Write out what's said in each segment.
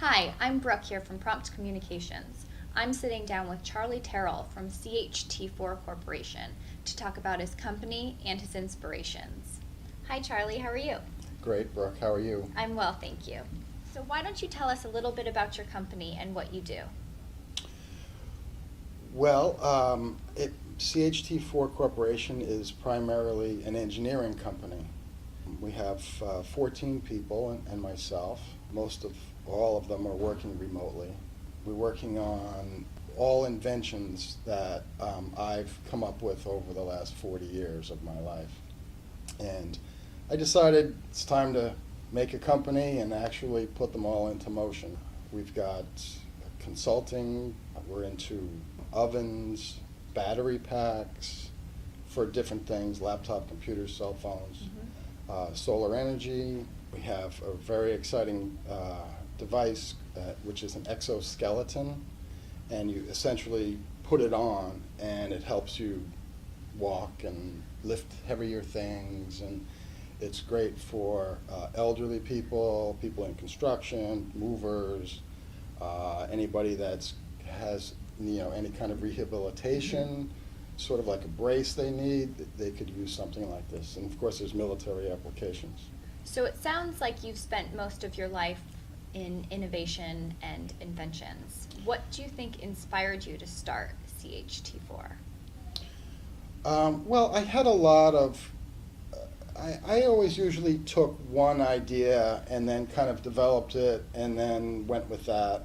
Hi, I'm Brooke here from Prompt Communications. I'm sitting down with Charlie Tirrell from CHT4 Corporation to talk about his company and his inspirations. Hi Charlie, how are you? Great, Brooke. How are you? I'm well, thank you. So why don't you tell us a little bit about your company and what you do? Well, CHT4 Corporation is primarily an engineering company. We have 14 people and myself. All of them are working remotely. We're working on all inventions that I've come up with over the last 40 years of my life. And I decided it's time to make a company and actually put them all into motion. We've got consulting, we're into ovens, battery packs for different things, laptop computers, cell phones, solar energy. We have a very exciting device which is an exoskeleton, and you essentially put it on and it helps you walk and lift heavier things, and it's great for elderly people, people in construction, movers, anybody that has any kind of rehabilitation, sort of like a brace they need, they could use something like this. And of course there's military applications. So it sounds like you've spent most of your life in innovation and inventions. What do you think inspired you to start CHT4? Well, I had a lot of, I always usually took one idea and then kind of developed it and then went with that.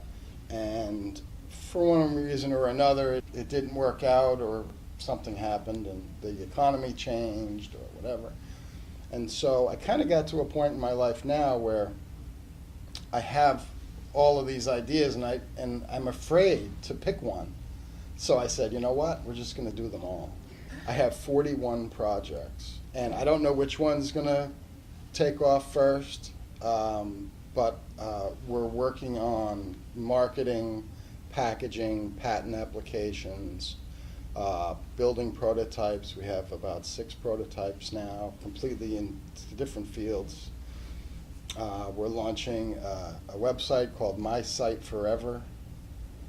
And for one reason or another, it didn't work out, or something happened and the economy changed or whatever. And so I kind of got to a point in my life now where I have all of these ideas and I'm afraid to pick one. So I said, you know what, we're just going to do them all. I have 41 projects, and I don't know which one's going to take off first, but we're working on marketing, packaging, patent applications, building prototypes. We have about 6 prototypes now, completely in different fields. We're launching a website called My Site Forever.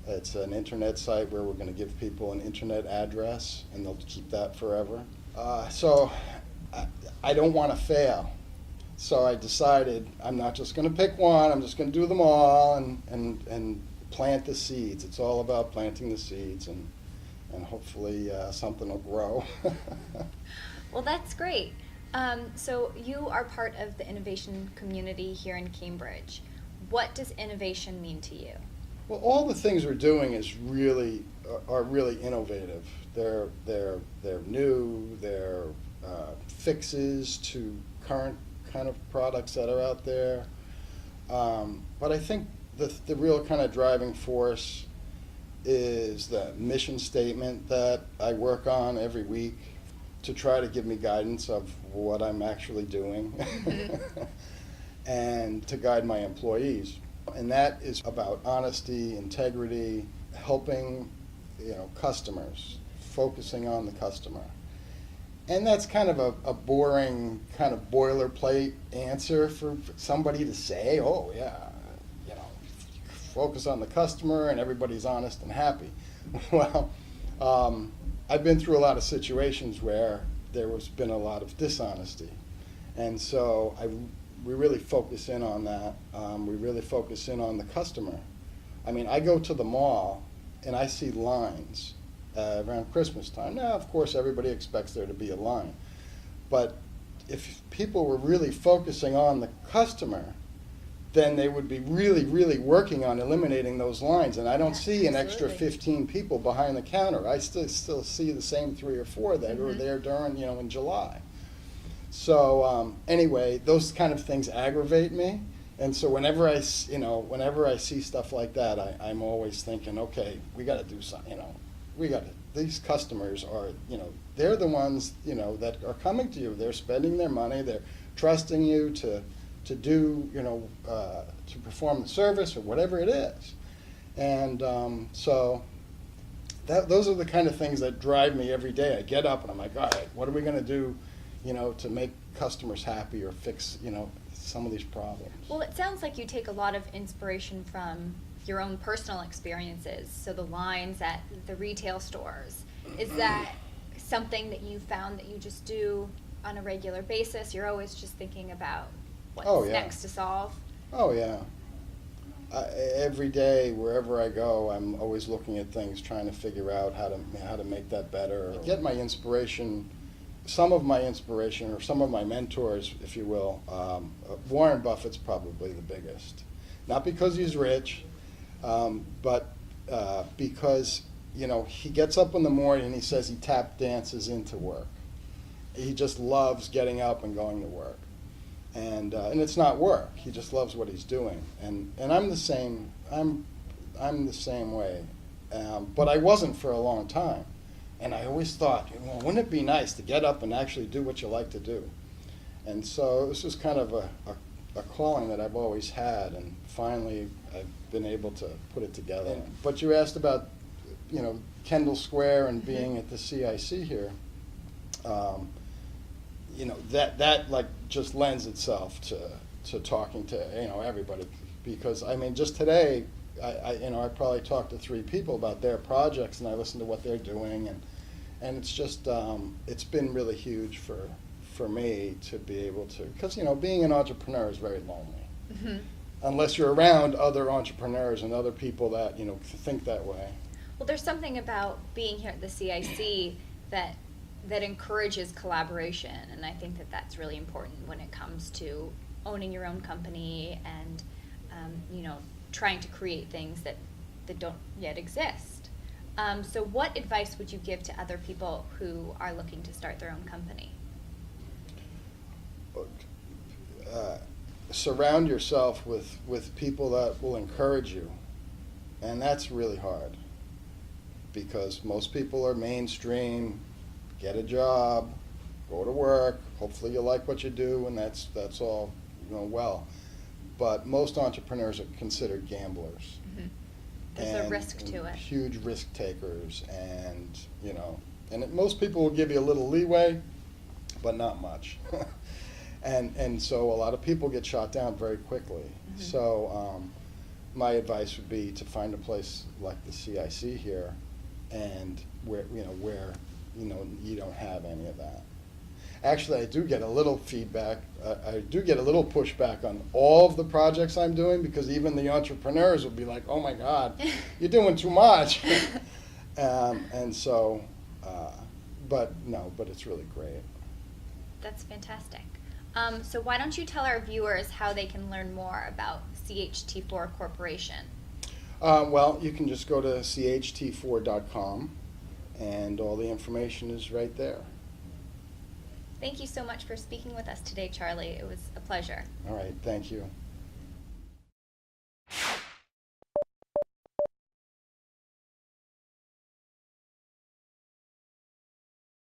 It's an internet site where we're going to give people an internet address, and they'll keep that forever. So I don't want to fail. So I decided I'm not just going to pick one, I'm just going to do them all and plant the seeds. It's all about planting the seeds, and hopefully something will grow. Well, that's great. So you are part of the innovation community here in Cambridge. What does innovation mean to you? Well, all the things we're doing are really innovative. They're new. They're fixes to current kind of products that are out there. But I think the real kind of driving force is the mission statement that I work on every week to try to give me guidance of what I'm actually doing and to guide my employees. And that is about honesty, integrity, helping customers, focusing on the customer. And that's kind of a boring, kind of boilerplate answer for somebody to say, oh yeah, focus on the customer and everybody's honest and happy. Well, I've been through a lot of situations where there has been a lot of dishonesty. And so we really focus in on that. We really focus in on the customer. I mean, I go to the mall and I see lines around Christmas time. Now, of course, everybody expects there to be a line. But if people were really focusing on the customer, then they would be really, really working on eliminating those lines. And I don't see an extra 15 people behind the counter. I still see the same 3 or 4 that are there during, in July. So anyway, those kind of things aggravate me. And so whenever I see stuff like that, I'm always thinking, okay, we got to do something. These customers are, they're the ones, that are coming to you. They're spending their money. They're trusting you to do, to perform the service or whatever it is. And so those are the kind of things that drive me every day. I get up and I'm like, all right, what are we going to do, to make customers happy or fix some of these problems. Well, it sounds like you take a lot of inspiration from your own personal experiences. So the lines at the retail stores, is that something that you found that you just do on a regular basis? You're always just thinking about what's Oh, yeah. next to solve? Oh, yeah. Every day, wherever I go, I'm always looking at things, trying to figure out how to make that better. Get my inspiration, some of my inspiration, or some of my mentors, if you will. Warren Buffett's probably the biggest. Not because he's rich, but because, you know, he gets up in the morning and he says he tap dances into work. He just loves getting up and going to work. And it's not work. He just loves what he's doing. And I'm the same. I'm the same way. But I wasn't for a long time. And I always thought, well, wouldn't it be nice to get up and actually do what you like to do? And so this is kind of a calling that I've always had. And finally, I've been able to put it together. But you asked about, you know, Kendall Square and being at the CIC here. You know, that like just lends itself to talking to, you know, everybody, because I mean, just today I probably talked to 3 people about their projects, and I listened to what they're doing, and it's just it's been really huge for me to be able to, because, you know, being an entrepreneur is very lonely. Mm-hmm. Unless you're around other entrepreneurs and other people that, you know, think that way. Well, there's something about being here at the CIC that encourages collaboration, and I think that that's really important when it comes to owning your own company and you know, trying to create things that don't yet exist. So what advice would you give to other people who are looking to start their own company? Surround yourself with people that will encourage you, and that's really hard, because most people are mainstream. Get a job, go to work, hopefully you like what you do, and that's all, you know, well. But most entrepreneurs are considered gamblers. Mm-hmm. There's a risk to it. Huge risk takers, and, you know, and most people will give you a little leeway, but not much. and so a lot of people get shot down very quickly. Mm-hmm. So my advice would be to find a place like the CIC here, and where you don't have any of that. Actually, I do get a little feedback. I do get a little pushback on all of the projects I'm doing, because even the entrepreneurs will be like, "Oh my God, you're doing too much." And so, but it's really great. That's fantastic. So why don't you tell our viewers how they can learn more about CHT4 Corporation? Well, you can just go to CHT4.com. And all the information is right there. Thank you so much for speaking with us today, Charlie. It was a pleasure. All right, thank you.